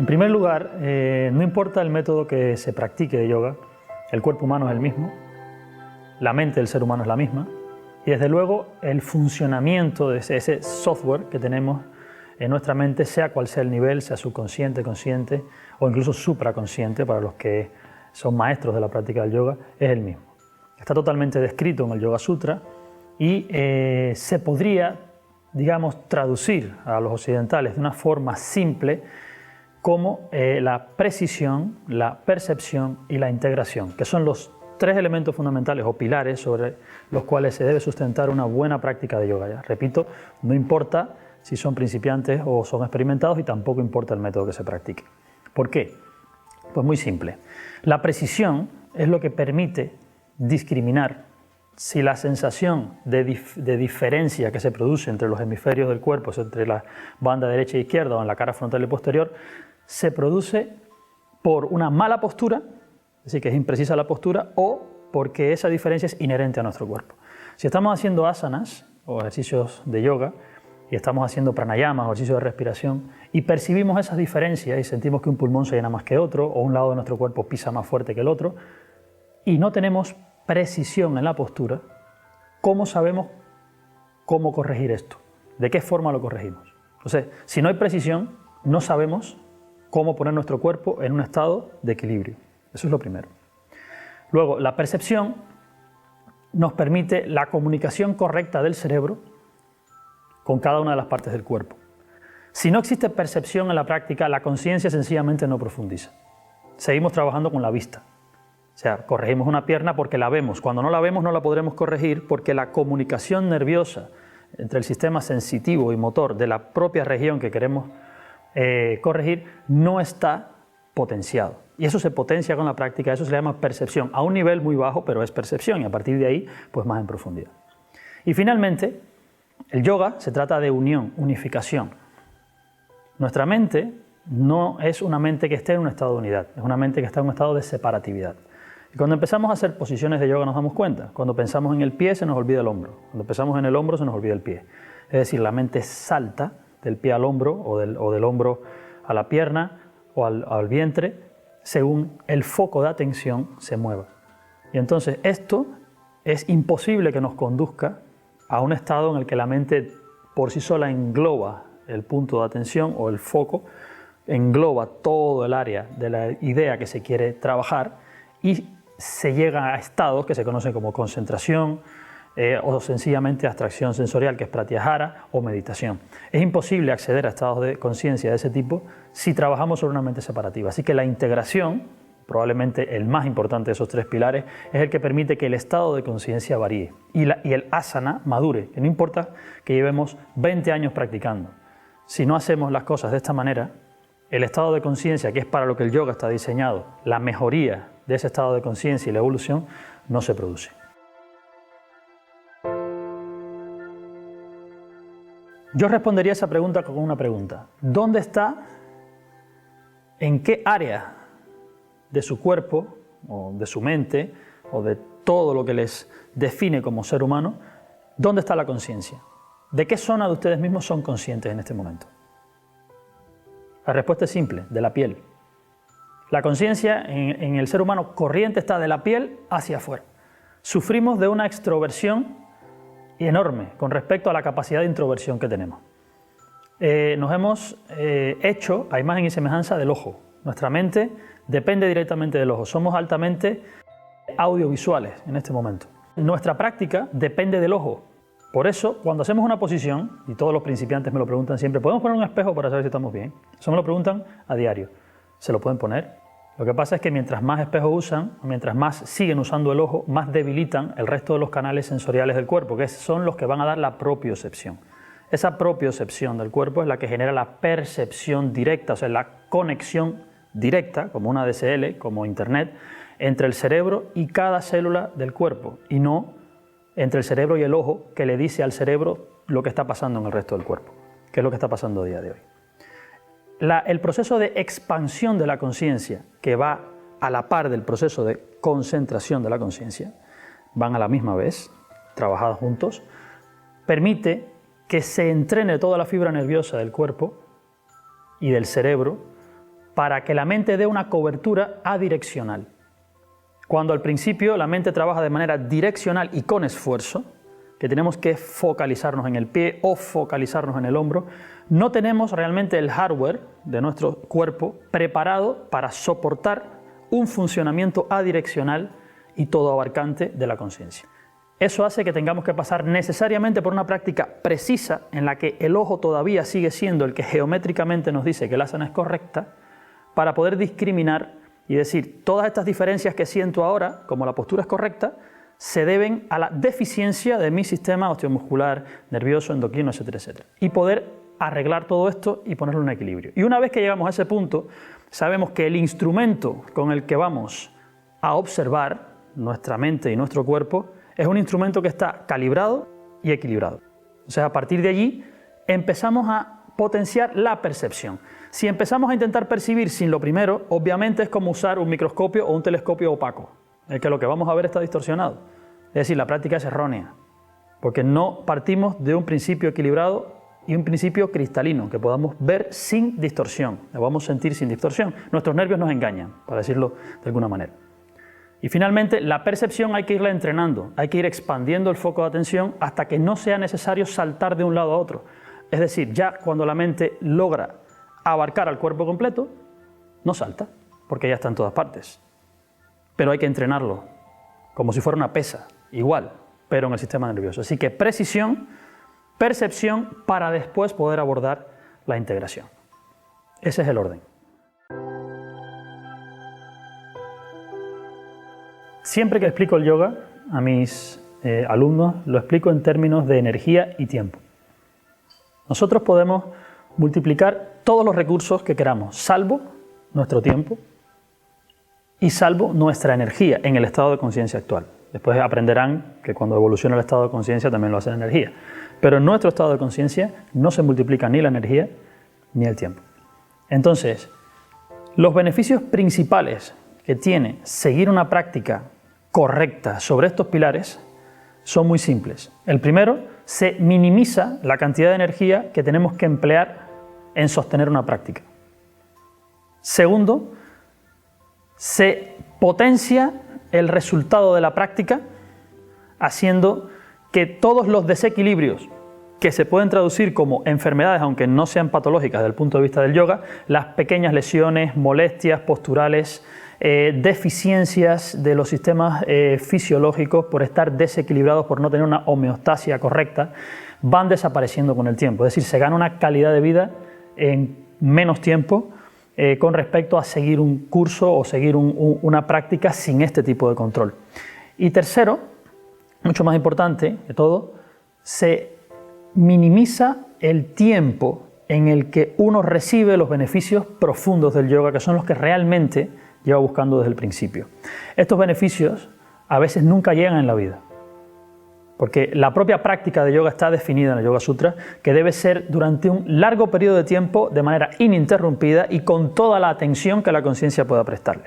En primer lugar, no importa el método que se practique de yoga, el cuerpo humano es el mismo, la mente del ser humano es la misma y desde luego el funcionamiento de ese software que tenemos en nuestra mente, sea cual sea el nivel, sea subconsciente, consciente o incluso supraconsciente para los que son maestros de la práctica del yoga, es el mismo. Está totalmente descrito en el Yoga Sutra y se podría, digamos, traducir a los occidentales de una forma simple como la precisión, la percepción y la integración, que son los tres elementos fundamentales o pilares sobre los cuales se debe sustentar una buena práctica de yoga. Ya repito, no importa si son principiantes o son experimentados y tampoco importa el método que se practique. ¿Por qué? Pues muy simple. La precisión es lo que permite discriminar si la sensación de diferencia que se produce entre los hemisferios del cuerpo, entre la banda derecha e izquierda o en la cara frontal y posterior, se produce por una mala postura, es decir, que es imprecisa la postura, o porque esa diferencia es inherente a nuestro cuerpo. Si estamos haciendo asanas o ejercicios de yoga y estamos haciendo pranayamas o ejercicios de respiración y percibimos esas diferencias y sentimos que un pulmón se llena más que otro o un lado de nuestro cuerpo pisa más fuerte que el otro y no tenemos precisión en la postura, ¿cómo sabemos cómo corregir esto? ¿De qué forma lo corregimos? Entonces, si no hay precisión, no sabemos cómo poner nuestro cuerpo en un estado de equilibrio. Eso es lo primero. Luego, la percepción nos permite la comunicación correcta del cerebro con cada una de las partes del cuerpo. Si no existe percepción en la práctica, la conciencia sencillamente no profundiza. Seguimos trabajando con la vista. O sea, corregimos una pierna porque la vemos. Cuando no la vemos no la podremos corregir porque la comunicación nerviosa entre el sistema sensitivo y motor de la propia región que queremos corregir no está potenciado. Y eso se potencia con la práctica, eso se le llama percepción, a un nivel muy bajo, pero es percepción y a partir de ahí, pues más en profundidad. Y finalmente, el yoga se trata de unión, unificación. Nuestra mente no es una mente que esté en un estado de unidad, es una mente que está en un estado de separatividad. Y cuando empezamos a hacer posiciones de yoga nos damos cuenta. Cuando pensamos en el pie se nos olvida el hombro. Cuando pensamos en el hombro se nos olvida el pie. Es decir, la mente salta del pie al hombro o del hombro a la pierna o al vientre según el foco de atención se mueva. Y entonces esto es imposible que nos conduzca a un estado en el que la mente por sí sola engloba el punto de atención o el foco, engloba todo el área de la idea que se quiere trabajar y se llega a estados que se conocen como concentración o sencillamente abstracción sensorial, que es pratyahara o meditación. Es imposible acceder a estados de conciencia de ese tipo si trabajamos sobre una mente separativa. Así que la integración, probablemente el más importante de esos tres pilares, es el que permite que el estado de conciencia varíe y el asana madure, que no importa que llevemos 20 años practicando. Si no hacemos las cosas de esta manera, el estado de conciencia, que es para lo que el yoga está diseñado, la mejoría de ese estado de conciencia y la evolución, no se produce. Yo respondería esa pregunta con una pregunta. ¿Dónde está, en qué área de su cuerpo, o de su mente, o de todo lo que les define como ser humano, dónde está la conciencia? ¿De qué zona de ustedes mismos son conscientes en este momento? La respuesta es simple, de la piel. La conciencia en el ser humano corriente está de la piel hacia afuera. Sufrimos de una extroversión enorme con respecto a la capacidad de introversión que tenemos. Nos hemos hecho a imagen y semejanza del ojo. Nuestra mente depende directamente del ojo. Somos altamente audiovisuales en este momento. Nuestra práctica depende del ojo. Por eso, cuando hacemos una posición, y todos los principiantes me lo preguntan siempre, ¿podemos poner un espejo para saber si estamos bien? Eso me lo preguntan a diario. ¿Se lo pueden poner? Lo que pasa es que mientras más espejos usan, mientras más siguen usando el ojo, más debilitan el resto de los canales sensoriales del cuerpo, que son los que van a dar la propiocepción. Esa propiocepción del cuerpo es la que genera la percepción directa, o sea, la conexión directa, como una DSL, como Internet, entre el cerebro y cada célula del cuerpo, y no entre el cerebro y el ojo, que le dice al cerebro lo que está pasando en el resto del cuerpo, que es lo que está pasando a día de hoy. El proceso de expansión de la conciencia, que va a la par del proceso de concentración de la conciencia, van a la misma vez, trabajados juntos, permite que se entrene toda la fibra nerviosa del cuerpo y del cerebro para que la mente dé una cobertura adireccional. Cuando al principio la mente trabaja de manera direccional y con esfuerzo, que tenemos que focalizarnos en el pie o focalizarnos en el hombro, no tenemos realmente el hardware de nuestro cuerpo preparado para soportar un funcionamiento adireccional y todo abarcante de la conciencia. Eso hace que tengamos que pasar necesariamente por una práctica precisa en la que el ojo todavía sigue siendo el que geométricamente nos dice que la asana es correcta, para poder discriminar y decir todas estas diferencias que siento ahora, como la postura es correcta, se deben a la deficiencia de mi sistema osteomuscular, nervioso, endocrino, etcétera, etcétera. Y poder arreglar todo esto y ponerlo en equilibrio. Y una vez que llegamos a ese punto, sabemos que el instrumento con el que vamos a observar nuestra mente y nuestro cuerpo es un instrumento que está calibrado y equilibrado. O sea, a partir de allí empezamos a potenciar la percepción. Si empezamos a intentar percibir sin lo primero, obviamente es como usar un microscopio o un telescopio opaco, en el que lo que vamos a ver está distorsionado. Es decir, la práctica es errónea, porque no partimos de un principio equilibrado y un principio cristalino, que podamos ver sin distorsión, lo vamos a sentir sin distorsión. Nuestros nervios nos engañan, para decirlo de alguna manera. Y finalmente, la percepción hay que irla entrenando, hay que ir expandiendo el foco de atención hasta que no sea necesario saltar de un lado a otro. Es decir, ya cuando la mente logra abarcar al cuerpo completo, no salta, porque ya está en todas partes. Pero hay que entrenarlo, como si fuera una pesa, igual, pero en el sistema nervioso. Así que precisión, percepción, para después poder abordar la integración. Ese es el orden. Siempre que explico el yoga a mis alumnos, lo explico en términos de energía y tiempo. Nosotros podemos multiplicar todos los recursos que queramos, salvo nuestro tiempo y salvo nuestra energía en el estado de conciencia actual. Después aprenderán que cuando evoluciona el estado de conciencia también lo hace la energía. Pero en nuestro estado de conciencia no se multiplica ni la energía ni el tiempo. Entonces, los beneficios principales que tiene seguir una práctica correcta sobre estos pilares son muy simples. El primero, se minimiza la cantidad de energía que tenemos que emplear en sostener una práctica. Segundo, se potencia el resultado de la práctica haciendo que todos los desequilibrios que se pueden traducir como enfermedades, aunque no sean patológicas desde el punto de vista del yoga, las pequeñas lesiones, molestias posturales, deficiencias de los sistemas fisiológicos por estar desequilibrados, por no tener una homeostasia correcta, van desapareciendo con el tiempo. Es decir, se gana una calidad de vida en menos tiempo con respecto a seguir un curso o seguir una práctica sin este tipo de control. Y tercero, mucho más importante de todo, se minimiza el tiempo en el que uno recibe los beneficios profundos del yoga, que son los que realmente lleva buscando desde el principio. Estos beneficios a veces nunca llegan en la vida, porque la propia práctica de yoga está definida en el Yoga Sutra, que debe ser durante un largo periodo de tiempo, de manera ininterrumpida y con toda la atención que la conciencia pueda prestarle.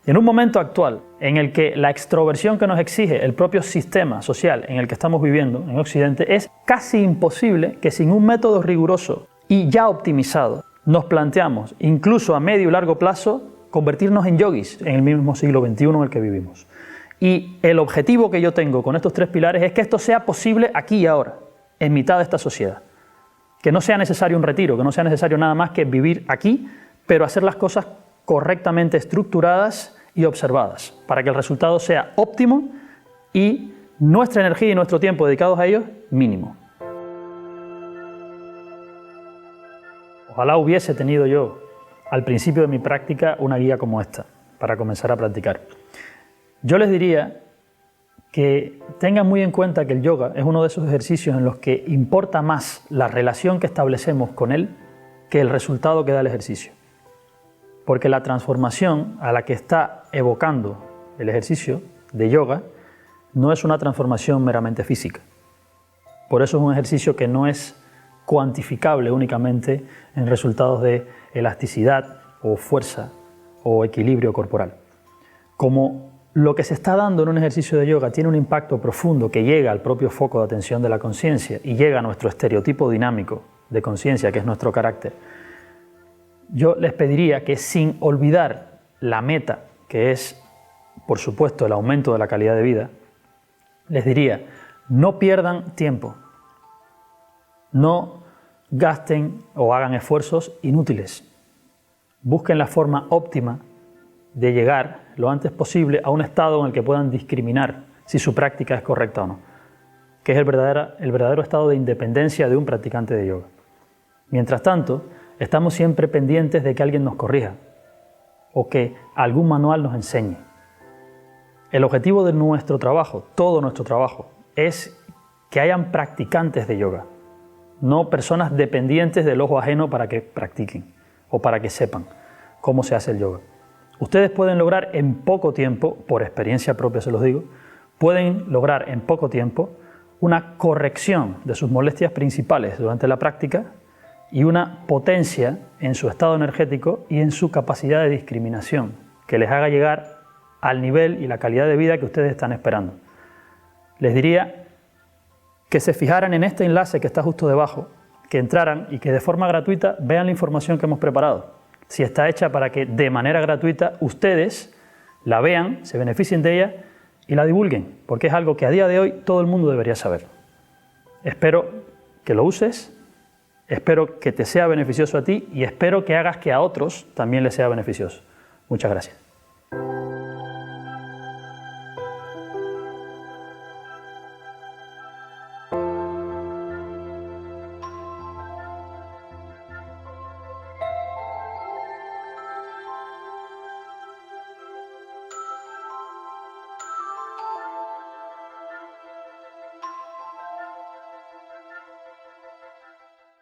En un momento actual en el que la extroversión que nos exige el propio sistema social en el que estamos viviendo en Occidente, es casi imposible que sin un método riguroso y ya optimizado nos planteamos, incluso a medio y largo plazo, convertirnos en yogis en el mismo siglo XXI en el que vivimos. Y el objetivo que yo tengo con estos tres pilares es que esto sea posible aquí y ahora, en mitad de esta sociedad. Que no sea necesario un retiro, que no sea necesario nada más que vivir aquí, pero hacer las cosas correctamente estructuradas y observadas, para que el resultado sea óptimo y nuestra energía y nuestro tiempo dedicados a ellos, mínimo. Ojalá hubiese tenido yo al principio de mi práctica una guía como esta, para comenzar a practicar. Yo les diría que tengan muy en cuenta que el yoga es uno de esos ejercicios en los que importa más la relación que establecemos con él que el resultado que da el ejercicio. Porque la transformación a la que está evocando el ejercicio de yoga no es una transformación meramente física. Por eso es un ejercicio que no es cuantificable únicamente en resultados de elasticidad o fuerza o equilibrio corporal. Como lo que se está dando en un ejercicio de yoga tiene un impacto profundo que llega al propio foco de atención de la conciencia y llega a nuestro estereotipo dinámico de conciencia, que es nuestro carácter, yo les pediría que, sin olvidar la meta, que es, por supuesto, el aumento de la calidad de vida, les diría, no pierdan tiempo, no gasten o hagan esfuerzos inútiles. Busquen la forma óptima de llegar lo antes posible a un estado en el que puedan discriminar si su práctica es correcta o no, que es el verdadero estado de independencia de un practicante de yoga. Mientras tanto, estamos siempre pendientes de que alguien nos corrija o que algún manual nos enseñe. El objetivo de nuestro trabajo, todo nuestro trabajo, es que hayan practicantes de yoga, no personas dependientes del ojo ajeno para que practiquen o para que sepan cómo se hace el yoga. Ustedes pueden lograr en poco tiempo, por experiencia propia se los digo, pueden lograr en poco tiempo una corrección de sus molestias principales durante la práctica y una potencia en su estado energético y en su capacidad de discriminación, que les haga llegar al nivel y la calidad de vida que ustedes están esperando. Les diría que se fijaran en este enlace que está justo debajo, que entraran y que de forma gratuita vean la información que hemos preparado. Si está hecha para que de manera gratuita ustedes la vean, se beneficien de ella y la divulguen, porque es algo que a día de hoy todo el mundo debería saber. Espero que lo uses, espero que te sea beneficioso a ti y espero que hagas que a otros también les sea beneficioso. Muchas gracias.